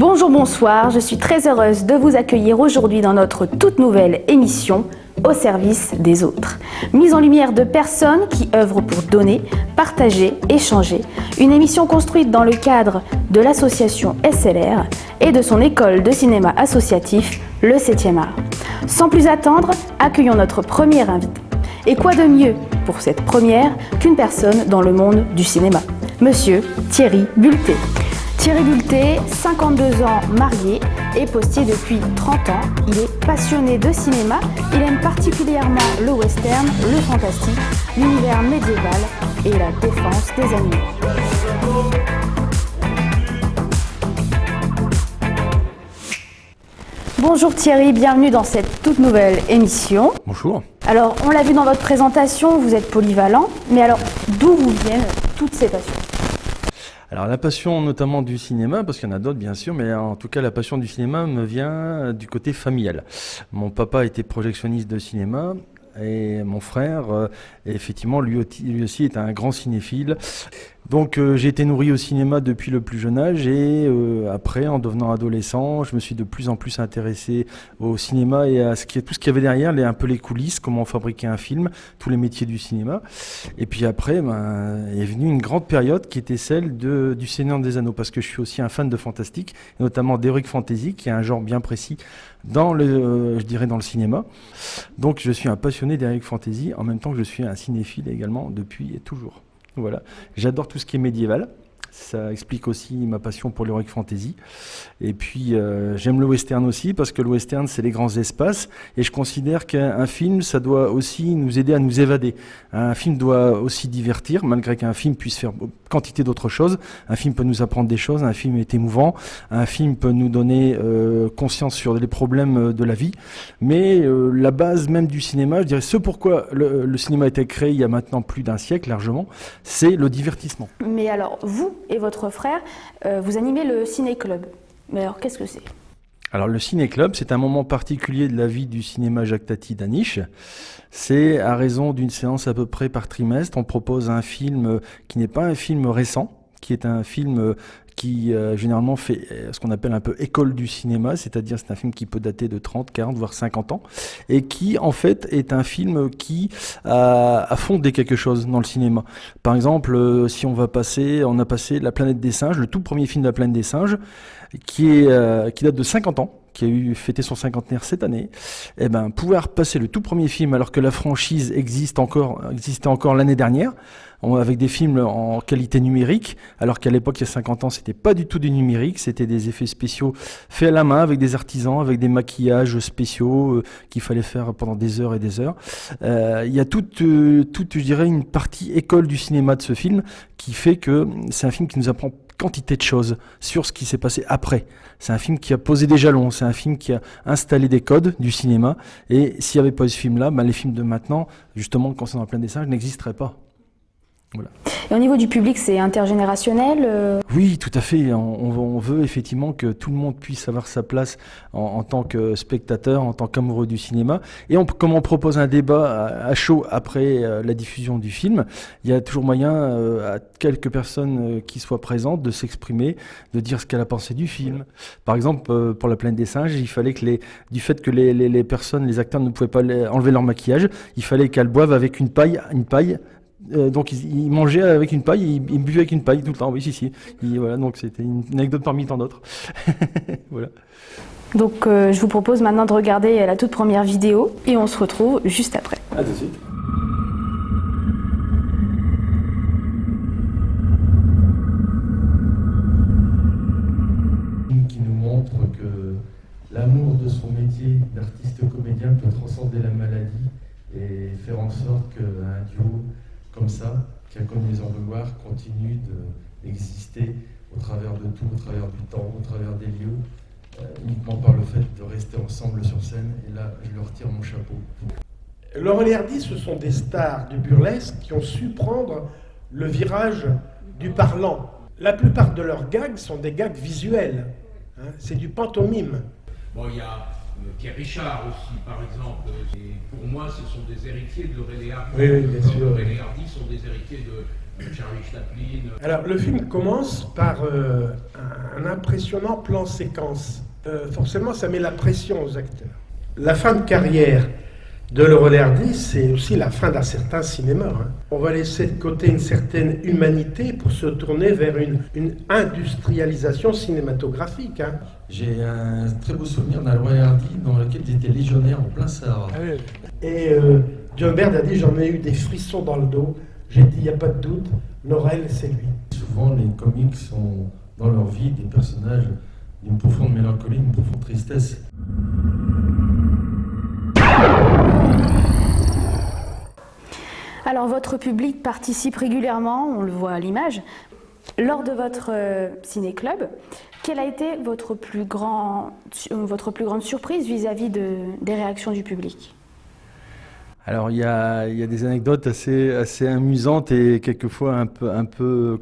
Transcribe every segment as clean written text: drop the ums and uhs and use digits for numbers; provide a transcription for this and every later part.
Bonjour, bonsoir, je suis très heureuse de vous accueillir aujourd'hui dans notre toute nouvelle émission Au service des autres. Mise en lumière de personnes qui œuvrent pour donner, partager, échanger. Une émission construite dans le cadre de l'association SLR et de son école de cinéma associatif, le 7e art. Sans plus attendre, accueillons notre premier invité. Et quoi de mieux pour cette première qu'une personne dans le monde du cinéma, Monsieur Thierry Bulté. Thierry Bulté, 52 ans, marié et postier depuis 30 ans. Il est passionné de cinéma. Il aime particulièrement le western, le fantastique, l'univers médiéval et la défense des animaux. Bonjour Thierry, bienvenue dans cette toute nouvelle émission. Bonjour. Alors, on l'a vu dans votre présentation, vous êtes polyvalent, mais alors d'où vous viennent toutes ces passions ? Alors la passion notamment du cinéma, parce qu'il y en a d'autres bien sûr, mais en tout cas la passion du cinéma me vient du côté familial. Mon papa était projectionniste de cinéma et mon frère, effectivement, lui aussi est un grand cinéphile. Donc j'ai été nourri au cinéma depuis le plus jeune âge et après, en devenant adolescent, je me suis de plus en plus intéressé au cinéma et à tout ce qu'il y avait derrière, un peu les coulisses, comment fabriquer un film, tous les métiers du cinéma. Et puis après, est venue une grande période qui était celle du Seigneur des Anneaux, parce que je suis aussi un fan de fantastique, notamment d'heroic fantasy, qui est un genre bien précis dans le cinéma. Donc je suis un passionné d'heroic fantasy, en même temps que je suis un cinéphile également depuis toujours. Voilà, j'adore tout ce qui est médiéval, ça explique aussi ma passion pour l'heroic fantasy. Et puis j'aime le western aussi, parce que le western c'est les grands espaces, et je considère qu'un film ça doit aussi nous aider à nous évader. Un film doit aussi divertir, malgré qu'un film puisse faire quantité d'autres choses. Un film peut nous apprendre des choses, un film est émouvant, un film peut nous donner conscience sur les problèmes de la vie, mais la base même du cinéma, je dirais ce pourquoi le cinéma a été créé il y a maintenant plus d'un siècle largement, c'est le divertissement. Mais alors, vous et votre frère, vous animez le ciné-club. Mais alors, qu'est-ce que c'est ? Alors le ciné-club, c'est un moment particulier de la vie du cinéma Jacques Tati d'Aniche. C'est à raison d'une séance à peu près par trimestre. On propose un film qui n'est pas un film récent, qui est un film qui généralement fait ce qu'on appelle un peu école du cinéma, c'est-à-dire c'est un film qui peut dater de 30, 40, voire 50 ans, et qui en fait est un film qui a fondé quelque chose dans le cinéma. Par exemple, si on a passé La Planète des Singes, le tout premier film de La Planète des Singes, qui date de 50 ans, qui a fêté son cinquantenaire cette année, et pouvoir passer le tout premier film alors que la franchise existait encore l'année dernière, avec des films en qualité numérique, alors qu'à l'époque, il y a 50 ans, c'était pas du tout du numérique, c'était des effets spéciaux faits à la main, avec des artisans, avec des maquillages spéciaux qu'il fallait faire pendant des heures et des heures. Il y a toute, je dirais, une partie école du cinéma de ce film qui fait que c'est un film qui nous apprend quantité de choses sur ce qui s'est passé après. C'est un film qui a posé des jalons, c'est un film qui a installé des codes du cinéma, et s'il n'y avait pas eu ce film-là, les films de maintenant, justement, concernant La Planète des Singes, n'existeraient pas. Voilà. Et au niveau du public, c'est intergénérationnel Oui, tout à fait. On veut effectivement que tout le monde puisse avoir sa place en tant que spectateur, en tant qu'amoureux du cinéma. Et comme on propose un débat à chaud après la diffusion du film, il y a toujours moyen à quelques personnes qui soient présentes de s'exprimer, de dire ce qu'elle a pensé du film. Par exemple, pour La Planète des Singes, il fallait que du fait que les personnes, les acteurs ne pouvaient pas enlever leur maquillage, il fallait qu'elles boivent avec une paille. Donc il mangeait avec une paille, il buvait avec une paille tout le temps, oui, si. Voilà, donc c'était une anecdote parmi tant d'autres. Voilà. Donc je vous propose maintenant de regarder la toute première vidéo et on se retrouve juste après. À tout de suite. Qui nous montre que l'amour de son métier d'artiste comédien peut transcender la maladie et faire en sorte qu'un duo comme ça, qui a connu les envouloirs, continue d'exister au travers de tout, au travers du temps, au travers des lieux, uniquement par le fait de rester ensemble sur scène. Et là, je leur tire mon chapeau. Laurel et Hardy, ce sont des stars du burlesque qui ont su prendre le virage du parlant. La plupart de leurs gags sont des gags visuels. C'est du pantomime. Bon, il y a Pierre Richard aussi, par exemple. Et pour moi, ce sont des héritiers de Laurel et Hardy. Oui, bien sûr. Laurel et Hardy sont des héritiers Charlie Chaplin. Alors, le film commence par un impressionnant plan séquence. Forcément, ça met la pression aux acteurs. La fin de carrière de Laurel Hardy, c'est aussi la fin d'un certain cinéma. Hein. On va laisser de côté une certaine humanité pour se tourner vers une industrialisation cinématographique. Hein. J'ai un très beau souvenir d'un Laurel Hardy dans lequel j'étais légionnaire en plein Sahara. Et John Baird a dit, j'en ai eu des frissons dans le dos. J'ai dit, il n'y a pas de doute, Laurel, c'est lui. Souvent, les comiques sont dans leur vie des personnages d'une profonde mélancolie, d'une profonde tristesse. Alors votre public participe régulièrement, on le voit à l'image. Lors de votre ciné-club, quelle a été votre plus grande surprise vis-à-vis des réactions du public ? Alors il y a des anecdotes assez amusantes et quelquefois un peu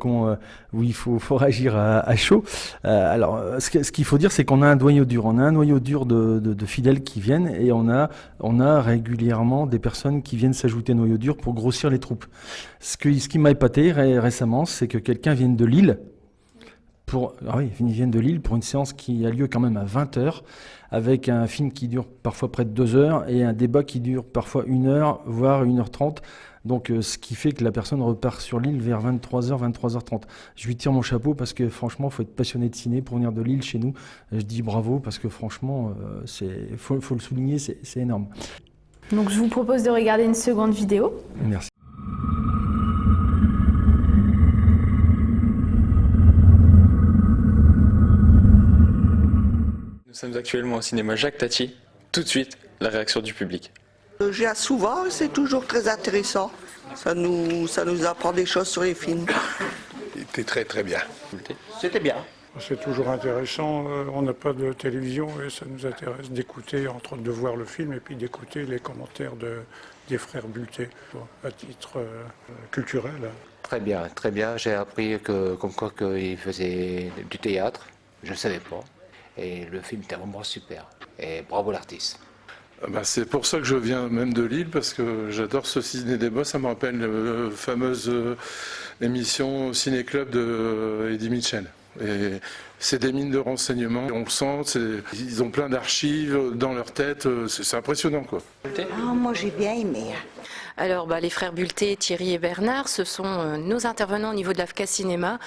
où il faut réagir à chaud. Alors ce qu'il faut dire, c'est qu'on a un noyau dur. On a un noyau dur de fidèles qui viennent et on a régulièrement des personnes qui viennent s'ajouter au noyau dur pour grossir les troupes. Ce qui m'a épaté récemment, c'est que quelqu'un vienne de Lille. Ils viennent de Lille pour une séance qui a lieu quand même à 20h, avec un film qui dure parfois près de 2 heures et un débat qui dure parfois 1 heure, voire 1h30. Donc ce qui fait que la personne repart sur Lille vers 23h, 23h30. Je lui tire mon chapeau parce que franchement, il faut être passionné de ciné pour venir de Lille chez nous. Je dis bravo parce que franchement, faut le souligner, c'est énorme. Donc je vous propose de regarder une seconde vidéo. Merci. Nous sommes actuellement au cinéma Jacques Tati. Tout de suite, la réaction du public. J'y vais souvent, c'est toujours très intéressant. Ça nous apprend des choses sur les films. C'était très très bien. C'était bien. C'est toujours intéressant, on n'a pas de télévision et ça nous intéresse d'écouter, entre autres de voir le film et puis d'écouter les commentaires des frères Bulté à titre culturel. Très bien, très bien. J'ai appris comme quoi qu'ils faisaient du théâtre, je ne savais pas. Et le film était vraiment super. Et bravo l'artiste. C'est pour ça que je viens même de Lille, parce que j'adore ce ciné-débat. Ça me rappelle la fameuse émission Ciné-Club de Eddie Mitchell. Et c'est des mines de renseignements. On le sent, ils ont plein d'archives dans leur tête. C'est impressionnant, quoi. Moi, j'ai bien aimé. Alors, les frères Bulté, Thierry et Bernard, ce sont nos intervenants au niveau de l'AFCA Cinéma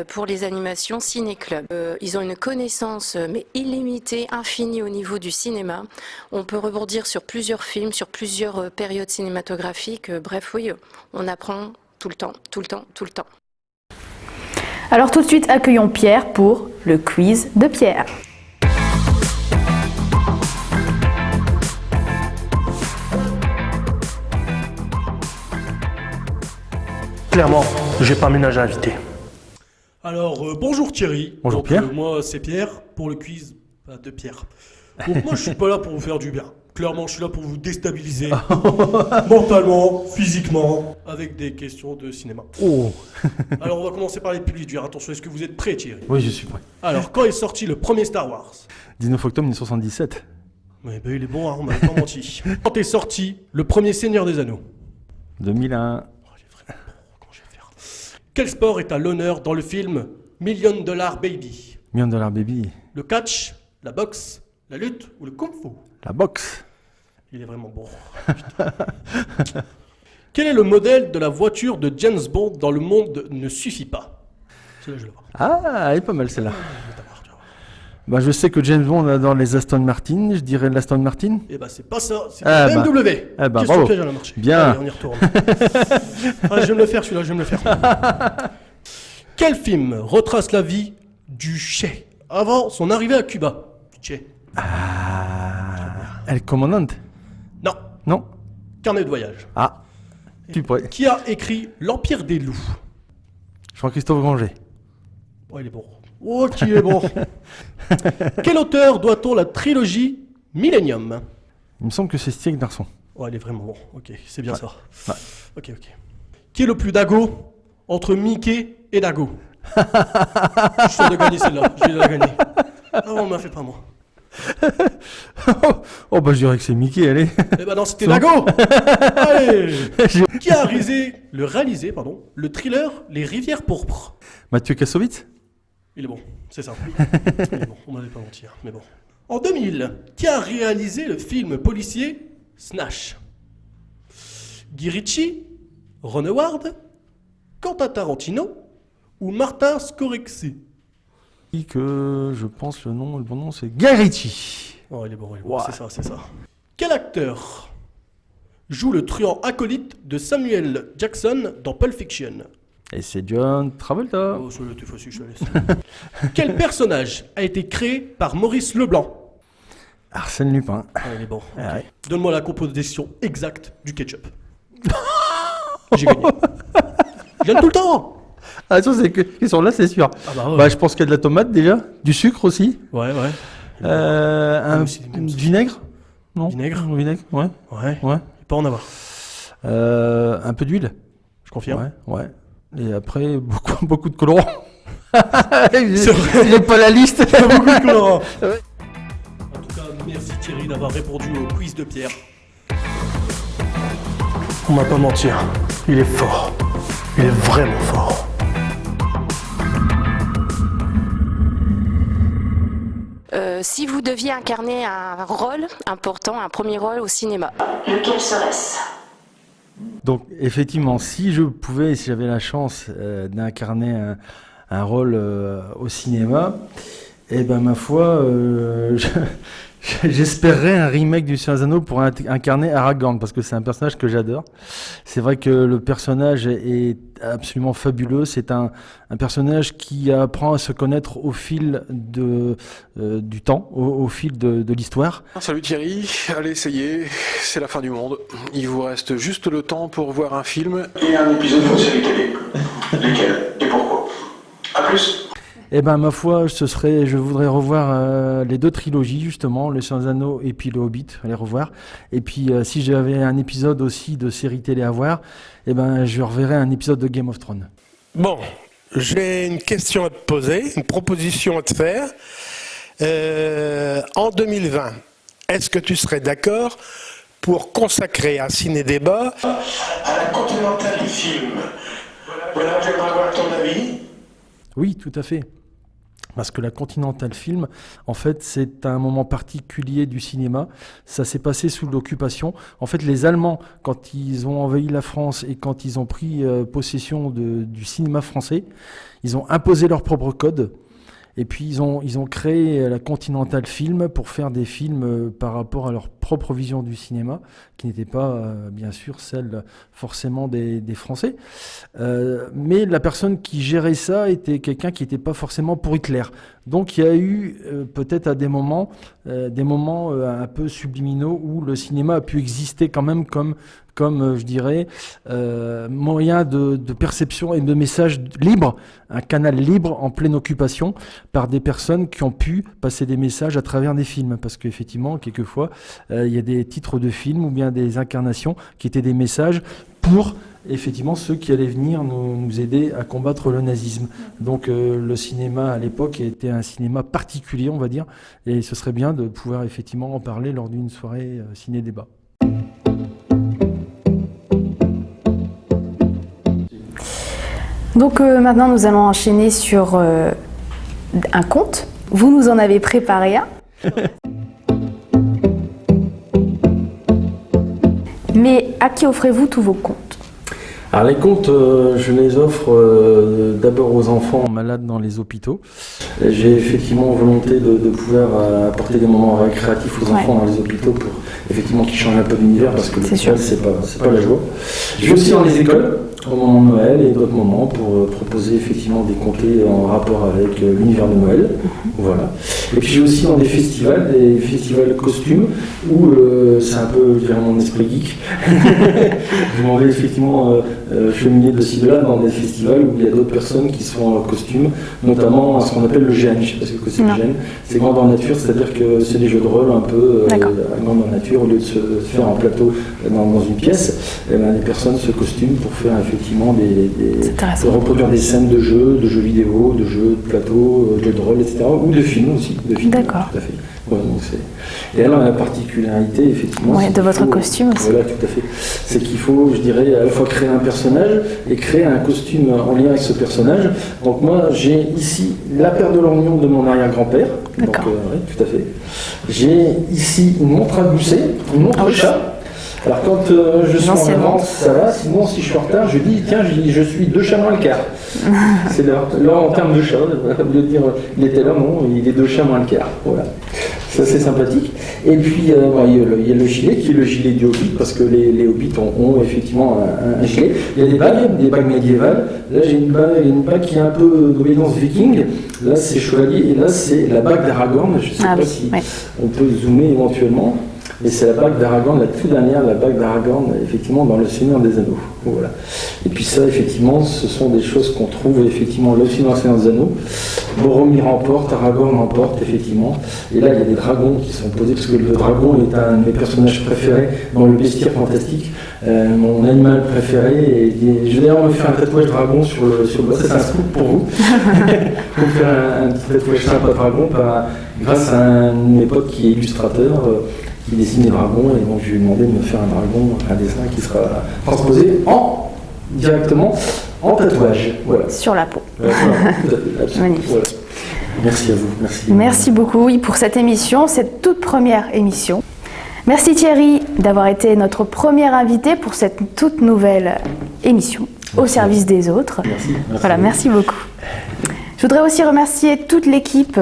pour les animations Ciné-Club. Ils ont une connaissance mais illimitée, infinie au niveau du cinéma. On peut rebondir sur plusieurs films, sur plusieurs périodes cinématographiques. Bref, oui, on apprend tout le temps, tout le temps, tout le temps. Alors tout de suite, accueillons Pierre pour le quiz de Pierre. Clairement, j'ai pas ménagé à inviter. Alors, bonjour Thierry. Bonjour donc, Pierre. Moi, c'est Pierre pour le quiz de Pierre. Donc moi, je suis pas là pour vous faire du bien. Clairement, je suis là pour vous déstabiliser mentalement, physiquement, avec des questions de cinéma. Oh. Alors, on va commencer par les plus durs. Attention, est-ce que vous êtes prêts, Thierry? Oui, je suis prêt. Alors, quand est sorti le premier Star Wars? 19 octobre 1977. Ouais, il est bon, hein, on m'a pas menti. Quand est sorti le premier Seigneur des Anneaux? 2001. Quel sport est à l'honneur dans le film Million Dollar Baby? Million Dollar Baby. Le catch, la boxe, la lutte ou le kung-fu? La boxe. Il est vraiment bon. Quel est le modèle de la voiture de James Bond dans Le Monde ne suffit pas? Celle-là, je la vois. Ah, elle est pas mal celle-là. Je sais que James Bond adore les Aston Martin, je dirais l'Aston Martin. Eh c'est pas ça, c'est la BMW. Question piège à la marché. Bien. Allez, on y retourne. Je vais me le faire celui-là, je vais me le faire. Quel film retrace la vie du Che avant son arrivée à Cuba? Che. El Commandante. Non. Non. Carnet de voyage. Ah. Tu pourrais. Qui a écrit L'Empire des loups? Jean-Christophe Granger. Oh, il est bon. Oh, qui est bon. Quel auteur doit-on la trilogie Millennium? Il me semble que c'est Stieg Larsson. Oh, il est vraiment bon. Ok, c'est bien ça. Ouais. Ok. Qui est le plus dago entre Mickey et Dago? Je suis sûr de gagner celle-là. Je vais la gagner. Ah, on m'a fait pas moi. Oh bah je dirais que c'est Mickey, allez. Eh ben non, c'était Dago. Allez. Qui a réalisé le thriller Les Rivières Pourpres? Mathieu Kassovitz. Il est bon, c'est ça. Il est bon, on m'avait pas menti, mais bon. En 2000, qui a réalisé le film policier Snatch? Guy Ritchie, Ron Howard, Quentin Tarantino ou Martin Scorsese? Que je pense le bon nom c'est Guy Ritchie. Oh il est bon, wow. C'est ça. Quel acteur joue le truand acolyte de Samuel Jackson dans Pulp Fiction? Et c'est John Travolta. Oh, ça était facile, je te laisse. Quel personnage a été créé par Maurice Leblanc? Arsène Lupin. Ah, il est bon. Okay. Ouais. Donne-moi la composition exacte du ketchup. J'ai gagné. Je gagne tout le temps. Ah, ça, c'est qu'ils sont là, c'est sûr. Ah bah, ouais. Bah, je pense qu'il y a de la tomate déjà, du sucre aussi. Ouais. Un vinaigre. Non. Vinaigre, ouais. Il peut en avoir. Un peu d'huile. Je confirme. Ouais. Et après, beaucoup de colorant. J'ai pas la liste. Il y a beaucoup de colorant. En tout cas, merci Thierry d'avoir répondu au quiz de Pierre. On va pas mentir, il est fort. Il est vraiment fort. Si vous deviez incarner un rôle important, un premier rôle au cinéma, lequel serait-ce? Donc effectivement, si j'avais la chance d'incarner un rôle au cinéma, eh ben ma foi, j'espérerais un remake du Seigneur des Anneaux pour incarner Aragorn, parce que c'est un personnage que j'adore. C'est vrai que le personnage est absolument fabuleux. C'est un personnage qui apprend à se connaître au fil du temps, au fil de l'histoire. Salut Thierry, allez essayer, c'est la fin du monde. Il vous reste juste le temps pour voir un film et un épisode de série télé. Lesquels et pourquoi? A plus. Eh ben ma foi, je voudrais revoir les deux trilogies justement, Le Seigneur des Anneaux et puis Le Hobbit, les revoir. Et puis si j'avais un épisode aussi de série télé à voir, eh ben je reverrais un épisode de Game of Thrones. Bon, j'ai une question à te poser, une proposition à te faire. En 2020, est-ce que tu serais d'accord pour consacrer un ciné-débat à la Continental Film? Voilà, j'aimerais avoir ton avis. Oui, tout à fait. Parce que la Continental Film, en fait, c'est un moment particulier du cinéma. Ça s'est passé sous l'occupation. En fait, les Allemands, quand ils ont envahi la France et quand ils ont pris possession du cinéma français, ils ont imposé leur propre code. Et puis ils ont créé la Continental Film pour faire des films par rapport à leur propre vision du cinéma, qui n'était pas bien sûr celle forcément des Français. Mais la personne qui gérait ça était quelqu'un qui n'était pas forcément pour Hitler. Donc il y a eu peut-être à des moments un peu subliminaux où le cinéma a pu exister quand même comme je dirais, moyen de perception et de message libre, un canal libre en pleine occupation par des personnes qui ont pu passer des messages à travers des films. Parce qu'effectivement, quelquefois, il y a des titres de films ou bien des incarnations qui étaient des messages pour effectivement ceux qui allaient venir nous aider à combattre le nazisme. Donc le cinéma à l'époque était un cinéma particulier, on va dire, et ce serait bien de pouvoir effectivement en parler lors d'une soirée ciné-débat. Donc maintenant nous allons enchaîner sur un conte. Vous nous en avez préparé un. Mais à qui offrez-vous tous vos contes? Alors les contes, je les offre d'abord aux enfants malades dans les hôpitaux. J'ai effectivement volonté de pouvoir apporter des moments récréatifs aux enfants dans les hôpitaux pour effectivement qu'ils changent un peu d'univers, parce que l'hôpital c'est pas la joie. Je vais aussi dans les écoles au moment de Noël et d'autres moments pour proposer effectivement des contes en rapport avec l'univers de Noël. Voilà. Et puis j'ai aussi dans des festivals costumes où c'est un peu mon esprit geek. Je m'en vais effectivement cheminer de ci de là dans des festivals où il y a d'autres personnes qui sont en costume, notamment ce qu'on appelle le GN. Je ne sais pas ce que c'est le GN. C'est grandeur nature, c'est-à-dire que c'est des jeux de rôle un peu à grandeur nature, au lieu de se faire en plateau dans une pièce, les personnes se costument pour faire effectivement de reproduire des scènes de jeux vidéo, de jeux de plateau, de jeux de rôle, etc. Ou de films aussi. D'accord. Tout à fait. Ouais, donc et alors la particularité, effectivement, de votre costume aussi. Voilà, tout à fait. C'est qu'il faut, je dirais, à la fois créer un personnage et créer un costume en lien avec ce personnage. Donc moi, j'ai ici la paire de lorgnons de mon arrière-grand-père. D'accord. Donc, oui, tout à fait. J'ai ici une montre à gousset, une montre chat. Alors quand je suis en avance, ça va. Sinon, si je suis en retard, je dis tiens, je suis 2 chats moins le quart. C'est l'heure. Là, en termes de chat, au lieu de dire il était là, non, il est 2 chats moins le quart. Voilà. Ça, c'est sympathique. Et puis, il y a le gilet qui est le gilet du Hobbit, parce que les Hobbits ont effectivement un gilet. Il y a des bagues médiévales. Là, j'ai une bague qui est un peu d'obédience viking. Là, c'est chevalier. Et là, c'est la bague d'Aragorn. Je ne sais pas si on peut zoomer éventuellement. Et c'est la bague d'Aragorn, la toute dernière, la bague d'Aragorn, effectivement, dans Le Seigneur des Anneaux. Voilà. Et puis ça, effectivement, ce sont des choses qu'on trouve, effectivement, là aussi dans Le Seigneur des Anneaux. Boromir emporte, Aragorn emporte, effectivement. Et là, il y a des dragons qui sont posés, parce que le dragon est un de mes personnages préférés dans le bestiaire fantastique. Mon animal préféré. Et je vais d'ailleurs me faire un tatouage dragon sur le bras. C'est un scoop pour vous. Pour faire un petit tatouage sympa dragon, grâce à un de mes potes qui est illustrateur. Qui dessine des dragons, et donc je lui ai demandé de me faire un dragon, un dessin qui sera transposé directement en tatouage. Voilà. Sur la peau. Tout à fait, absolument. Magnifique. Voilà. Merci à vous. Merci beaucoup pour cette émission, cette toute première émission. Merci Thierry d'avoir été notre premier invité pour cette toute nouvelle émission au service des autres. Merci beaucoup. Je voudrais aussi remercier toute l'équipe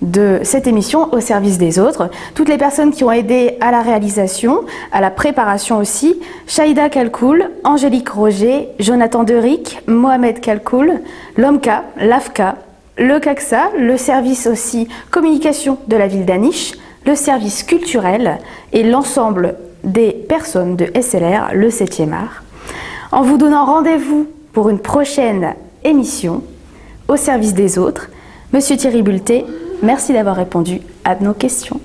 de cette émission au service des autres, toutes les personnes qui ont aidé à la réalisation, à la préparation aussi, Shaïda Kalkoul, Angélique Roger, Jonathan Deric, Mohamed Kalkoul, l'OMCA, l'AFCA, le CACSA, le service aussi communication de la ville d'Aniche, le service culturel et l'ensemble des personnes de SLR, le 7e art, en vous donnant rendez-vous pour une prochaine émission au service des autres. Monsieur Thierry Bulté, merci d'avoir répondu à nos questions.